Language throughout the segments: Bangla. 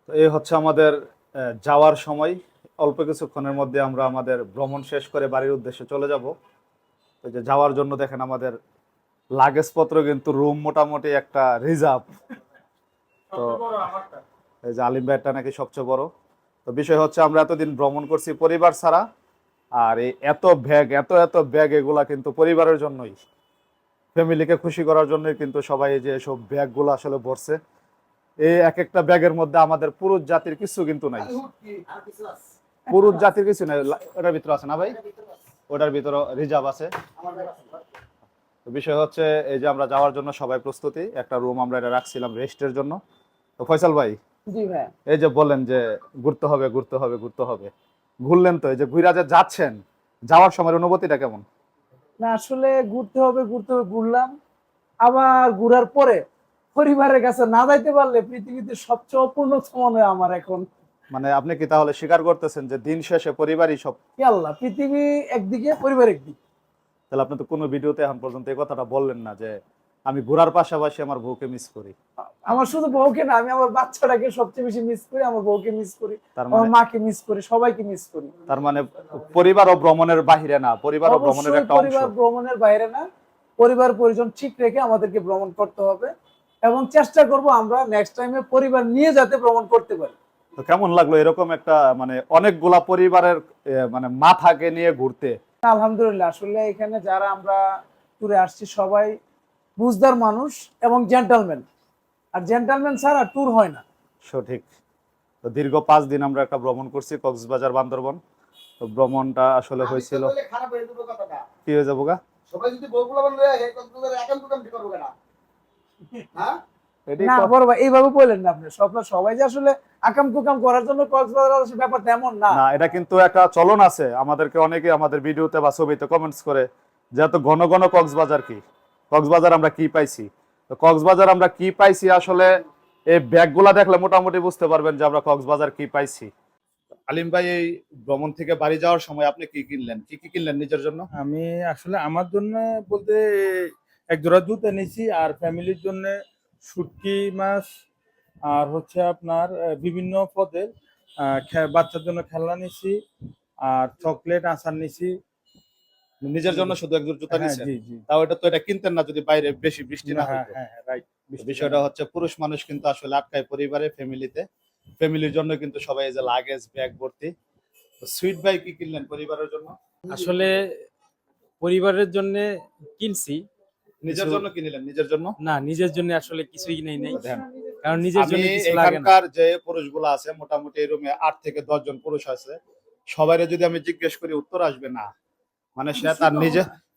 তো এই হচ্ছে আমাদের যাওয়ার সময়। অল্প কিছুক্ষণের মধ্যে আমরা আমাদের ভ্রমণ শেষ করে বাড়ির উদ্দেশ্যে চলে যাব। তো যে যাওয়ার জন্য দেখেন আমাদের লাগেজপত্র কিন্তু রুম মোটামুটি একটা রিজার্ভ। তো এই যে আলিম ভাইয়েরটা নাকি সবচেয়ে বড়। তো বিষয় হচ্ছে আমরা এতদিন ভ্রমণ করছি পরিবার ছাড়া, আর এই এত ব্যাগ এত এত ব্যাগ এগুলা কিন্তু পরিবারের জন্যই, ফ্যামিলিকে খুশি করার জন্যই কিন্তু সবাই এই যে সব ব্যাগগুলো আসলে ভরছে। এই এক একটা ব্যাগের মধ্যে আমাদের পুরুষ জাতির কিছু কিন্তু নাই, পুরুষ জাতির কিছু নাই। ওটার ভিতরে আছে না ভাই? ওটার ভিতরে রিজার্ভ আছে। তো বিষয় হচ্ছে এই যে আমরা যাওয়ার জন্য সবাই প্রস্তুতি, একটা রুম আমরা এটা রাখছিলাম রেস্টের জন্য। তো ফয়সাল ভাই, জি ভাই। এই যে বললেন যে ঘুরতে হবে ঘুরতে হবে ঘুরতে হবে, ঘুরলেন তো এই যে ঘুরা যে যাচ্ছেন, যাওয়ার সময় অনুভূতিটা কেমন? না আসলে ঘুরতে হবে ঘুরলাম। আবার ঘুরার পরে পরিবারের কাছে না যাইতে পারলে পৃথিবীতে সবচেয়ে অপূর্ণ সময় আমার এখন। মানে আপনি কি তাহলে স্বীকার করতেছেন যে দিন শেষে পরিবারই সব? কি আল্লাহ, পৃথিবী একদিকে পরিবার একদিকে। তাহলে আপনি তো কোনো ভিডিওতে এখন পর্যন্ত এই কথাটা বললেন না যে আমি ঘোরার পাশাপাশি আমার বউকে মিস করি। আমার শুধু বউকে না, আমি আমার বাচ্চাটাকে সবচেয়ে বেশি মিস করি, আমার বউকে মিস করি, তার আমার মানে, মাকে মিস করি, সবাইকে মিস করি। তার মানে পরিবার ও ভ্রমণের বাহিরে না, পরিবার ও ভ্রমণের অবশ্যই একটা অংশ। পরিবার ভ্রমণের বাইরে না, পরিবার পরিজন ঠিক রেখে আমাদেরকে ভ্রমণ করতে হবে এবং চেষ্টা করব আমরা নেক্সট টাইমে পরিবার নিয়ে যাতে ভ্রমণ করতে পারি। তো কেমন লাগলো এরকম একটা মানে অনেকগুলা পরিবারের মানে মাথাকে নিয়ে ঘুরতে? আলহামদুলিল্লাহ, আসলে এখানে যারা আমরা ট্যুরে আসছি সবাই বুঝদার মানুষ এবং জেন্টালম্যান। আর জেন্টালম্যান ছাড়া ট্যুর হয় না। সঠিক। তো দীর্ঘ 5 দিন আমরা একটা ভ্রমণ করছি কক্সবাজার বান্দরবন। তো ভ্রমণটা আসলে হয়েছিল, কি হয়ে যাবো গা, সবাই যদি বউগুলো লয়ে আহে কক্সবাজারে একান্ত কাম কি করবে না? হ্যাঁ? এটাই না তো। বড় ভাই, এইভাবে বললেন না আপনি। সবাই যে আসলে আকাম কুকাম করার জন্য কক্সবাজার আসে ব্যাপারটা এমন না। না, এটা কিন্তু একটা চলন আছে, আমাদেরকে অনেকে আমাদের ভিডিওতে বা ছবিতে কমেন্টস করে যে এত ঘন ঘন কক্সবাজার কি, কক্সবাজার আমরা কি পাইছি। তো কক্সবাজার আমরা কি পাইছি আসলে এই ব্যাগগুলা দেখলে মোটামুটি বুঝতে পারবেন যে আমরা কক্সবাজার কি পাইছি। আলিম ভাই, এই ভ্রমণ থেকে বাড়ি যাওয়ার সময় আপনি কি কিনলেন, কি কি কিনলেন নিজের জন্য? আমি আসলে আমার জন্য বলতে এক জোড়া জুতা নিয়েছি, আর ফ্যামিলির জন্য শুটকি মাছ, আর হচ্ছে আপনার বিভিন্ন পদের বাচ্চার জন্য খেলনা নিয়েছি, আর চকলেট আচার নিয়েছি। নিজের জন্য শুধু এক জোড়া জুতা হ্যাঁ, নিছেন? জি জি। তাও এটা তো এটা কিনতেন না যদি বাইরে বেশি বৃষ্টি না, না হ্যাঁ হইতো। হ্যাঁ হ্যাঁ, রাইট। তো বিষয়টা হচ্ছে পুরুষ মানুষ কিন্তু আসলে আটকায় পরিবারে, ফ্যামিলিতে, ফ্যামিলির জন্য কিন্তু সবাই এই যে লাগেজ ব্যাগ ভর্তি। তো সুইট ভাই কি কিনলেন পরিবারের জন্য? আসলে পরিবারের জন্য কিনছি নিজের কিছু। জন্য কিনলেন? নিজের জন্য? না, নিজের জন্য আসলে কিছুই কিনাই নাই, দেখেন, কারণ নিজের আমি জন্য কিছু লাগে না। এখানকার যে পুরুষগুলো আছে মোটামুটি এই রুমে 8 থেকে 10 জন পুরুষ আছে, সবাইরে যদি আমি জিজ্ঞেস করি উত্তর আসবে না। মানে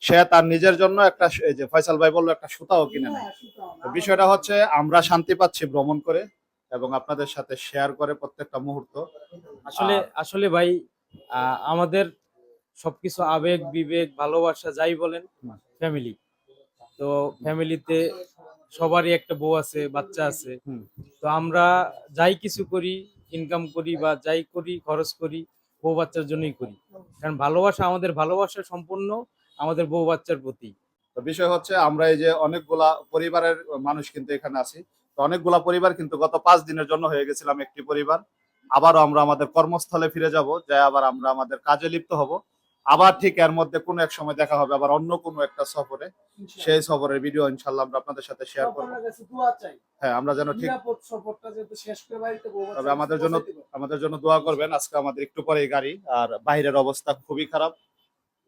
সে তার নিজের জন্য একটা এই যে ফয়সাল ভাই বললো একটা সুতাও কিনে নেয়। তো বিষয়টা হচ্ছে আমরা শান্তি পাচ্ছি ভ্রমণ করে এবং আপনাদের সাথে শেয়ার করে প্রত্যেকটা মুহূর্ত। আসলে আর আসলে ভাই, আমাদের সবকিছু আবেগ বিবেক ভালোবাসা যাই বলেন, ফ্যামিলি। তো ফ্যামিলিতে সবারই একটা বউ আছে, বাচ্চা আছে। হুম, তো আমরা যাই কিছু করি, ইনকাম করি বা যাই করি খরচ করি, বউ বাচ্চার জন্যই করি। কারণ ভালোবাসা, আমাদের ভালোবাসা সম্পূর্ণ আমাদের বউ বাচ্চার প্রতি। তো বিষয় হচ্ছে আমরা এই যে অনেকগুলা পরিবারের মানুষ কিন্তু এখানে আছি। তো অনেকগুলা পরিবার কিন্তু গত 5 দিনের জন্য হয়ে গেছিলাম একটি পরিবার। আবারও আমরা আমাদের কর্মস্থলে ফিরে যাব, যাই আবার আমরা আমাদের কাজে লিপ্ত হব। আবার ঠিক এর মধ্যে কোনো এক সময় দেখা হবে আবার অন্য কোনো একটা সফরে। সেই সফরের ভিডিও ইনশাল্লাহ আমরা আপনাদের সাথে শেয়ার করব। আপনার কাছে দোয়া চাই, হ্যাঁ, আমরা যেন ঠিক, নিরাপদ সফরটা যাতে শেষ করে বাড়িতে বউ তবে বাচ্চা আমাদের জন্য দোয়া করবেন। আজকে আমাদের একটু পরেই গাড়ি, আর বাইরের অবস্থা খুবই খারাপ।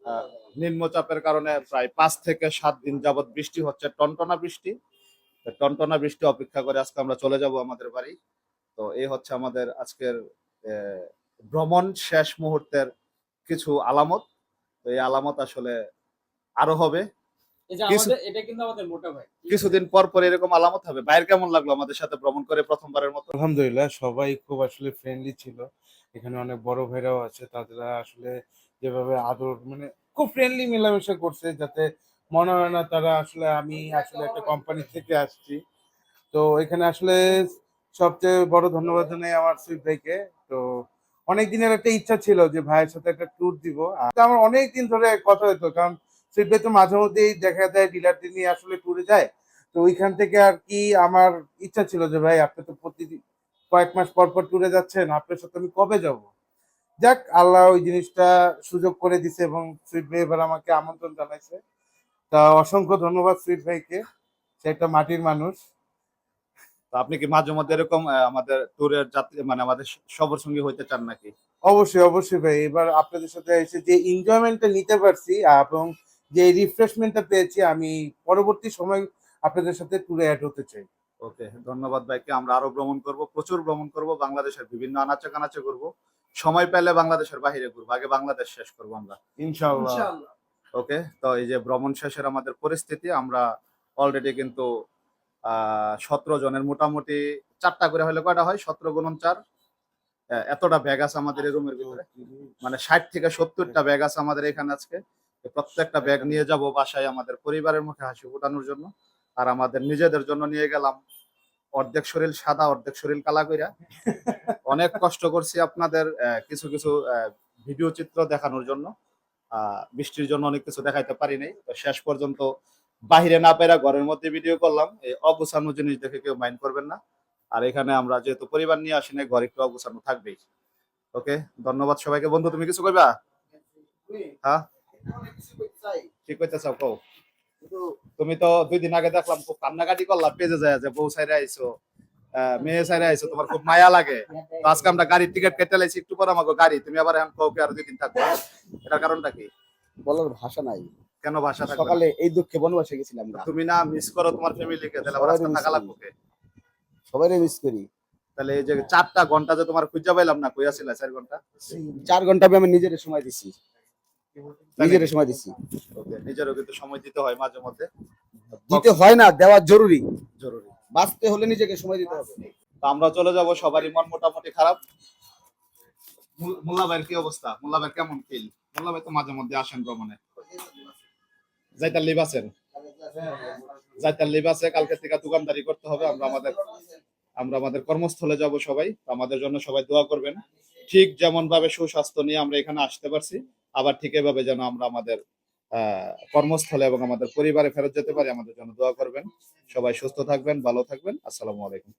আহ, নিম্নচাপের কারণে প্রায় 5 থেকে 7 দিন যাবত বৃষ্টি হচ্ছে, টনটনা বৃষ্টি। তো টনটনা বৃষ্টি অপেক্ষা করে আজকে আমরা চলে যাব আমাদের বাড়ি। তো এই হচ্ছে আমাদের আজকের আহ, ভ্রমণ শেষ মুহূর্তের কিছু আলামত। তো এই আলামত আসলে আরো হবে এই যে কিছু, এটা কিন্তু আমাদের মোটা ভাই। কিছুদিন পর পর এরকম আলামত হবে। বাইরে কেমন লাগলো আমাদের সাথে ভ্রমণ করে প্রথমবারের মতো? আলহামদুলিল্লাহ, সবাই খুব আসলে ফ্রেন্ডলি ছিল। এখানে অনেক বড় ভাইরাও আছে, তারা আসলে যেভাবে আদর মানে খুব ফ্রেন্ডলি মেলামেশা করছে, যাতে মনে হয় না তারা আসলে আমি আসলে একটা কোম্পানি থেকে আসছি। তো এখানে আসলে সবচেয়ে বড় ধন্যবাদ জানাই আমার সুইট ভাইকে। তো অনেক দিনের একটা ইচ্ছা ছিল যে ভাইয়ের সাথে একটা ট্যুর দিব, আর আমার অনেক দিন ধরে কথা হতো, কারণ সুইট ভাই তো মাঝে মধ্যেই দেখা যায় ডিলারদের নিয়ে আসলে ট্যুরে যায়। তো ওইখান থেকে আর কি আমার ইচ্ছা ছিল যে ভাই আপনি তো প্রতিদিন কয়েক মাস পর পর ট্যুরে যাচ্ছেন, আপনার সাথে আমি কবে যাব? যাক, আল্লাহ ওই জিনিসটা সুযোগ করে দিছে এবং সুইট ভাই এবার আমাকে আমন্ত্রণ জানাইছে। তা অসংখ্য ধন্যবাদ সুইট ভাইকে, সে একটা মাটির মানুষ। তো আপনি কি মাঝে মধ্যে এরকম আমাদের ট্যুরের যাত্রী মানে আমাদের সফর সঙ্গী হইতে চান নাকি? অবশ্যই অবশ্যই ভাই, এবার আপনাদের সাথে এসে যে এনজয়মেন্টটা নিতে পারছি এবং যে রিফ্রেশমেন্টটা পেয়েছি, আমি পরবর্তী সময় আপনাদের সাথে ট্যুরে অ্যাড হতে চাই। ওকে, ধন্যবাদ ভাইকে। আমরা আরো ভ্রমণ করব, প্রচুর ভ্রমণ করব, বাংলাদেশের বিভিন্ন আনাচে কানাচে ঘুরবো, সময় পেলে বাংলাদেশের বাইরে ঘুরবো, আগে বাংলাদেশ শেষ করবো আমরা। ইনশাআল্লাহ। ইনশাআল্লাহ। ওকে, তো এই যে ভ্রমণ শেষের আমাদের পরিস্থিতি, আমরা অলরেডি কিন্তু 17 জনের মোটামুটি 4টা করে হলে কয়টা হয়, 17 গুণন 4, এতটা ব্যাগ আছে আমাদের এই রুমের ভিতরে, মানে 60 থেকে 70টা ব্যাগ আছে আমাদের এখানে আজকে। তো প্রত্যেকটা ব্যাগ নিয়ে যাব বাসায় আমাদের পরিবারের মুখে হাসি ফোটানোর জন্য, আর আমাদের নিজেদের জন্য নিয়ে গেলাম অর্ধেক শরীর সাদা অর্ধেক শরীর কালা কইরা। অনেক কষ্ট করছি আপনাদের কিছু কিছু ভিডিও চিত্র দেখানোর জন্য, বৃষ্টির জন্য অনেক কিছু দেখাইতে পারি নাই। তো শেষ পর্যন্ত বাহিরে না পেরা ঘরের মধ্যে ভিডিও করলাম, এই অগুছানো জিনিস দেখে কেউ মাইন্ড করবেন না। আর এখানে আমরা যেহেতু পরিবার নিয়ে আসি না, ঘর একটু অগুছানো থাকবেই। ওকে, ধন্যবাদ সবাইকে। বন্ধু, তুমি কিছু কইবা? হ্যাঁ, অনেক কিছু করতে চাই, কি কইতে চাও কও? কিন্তু তুমি তো 2 দিন আগে দেখলাম খুব কান্নাকাটি করলাম, পেজে যায় যে বউ সাইরে আইছো, মেয়ে সাইরে আইছো, তোমার খুব মায়া লাগে। তো আজকে আমরা গাড়ির টিকিট কেটে লাইছি, একটু পর আমাকে গাড়ি, তুমি আবার এখন কও কি আর 2 দিন থাকবো? এটার কারণটা কি? বলার ভাষা নাই। কেন ভাষা থাকবে না? সকালে এই দুঃখে বনবাসে গেছিলাম আমরা, তুমি না মিস করো তোমার ফ্যামিলিকে, তাহলে আবার আজকে থাকা লাগবে কে? সবাই মিস করি। তাহলে এই যে 4টা ঘন্টা যে তোমার খুঁজা পাইলাম না, কই আছিলা 4 ঘন্টা? 4 ঘন্টা আমি নিজের সময় দিছি, নিজের সময় দিছি। ওকে, নিজেরও কিন্তু সময় দিতে হয় মাঝে মধ্যে, দিতে হয় না, দেওয়া জরুরি। জরুরি। বাঁচতে হলে নিজেকে সময় দিতে হবে। তো আমরা চলে যাব, সবারই মন মোটামুটি খারাপ। মোল্লা ভাইয়ের কি অবস্থা? মোল্লা ভাই কেমন ফিল? মোল্লা ভাই তো মাঝে মধ্যে আসেন ভ্রমণে। যাইতার লিভ আছেন? যাইতার লিভ আছে, কালকে থেকে দোকানদারি করতে হবে। আমরা আমাদের কর্মস্থলে যাব সবাই। আমাদের জন্য সবাই দোয়া করবেন। ঠিক যেমন ভাবে সুস্বাস্থ্য নিয়ে আমরা এখানে আসতে পারছি, আবার ঠিক এভাবে যেন আমরা আমাদের কর্মস্থলে এবং আমাদের পরিবারে ফেরত যেতে পারি, আমাদের জন্য দোয়া করবেন। সবাই সুস্থ থাকবেন, ভালো থাকবেন। আসসালামু আলাইকুম।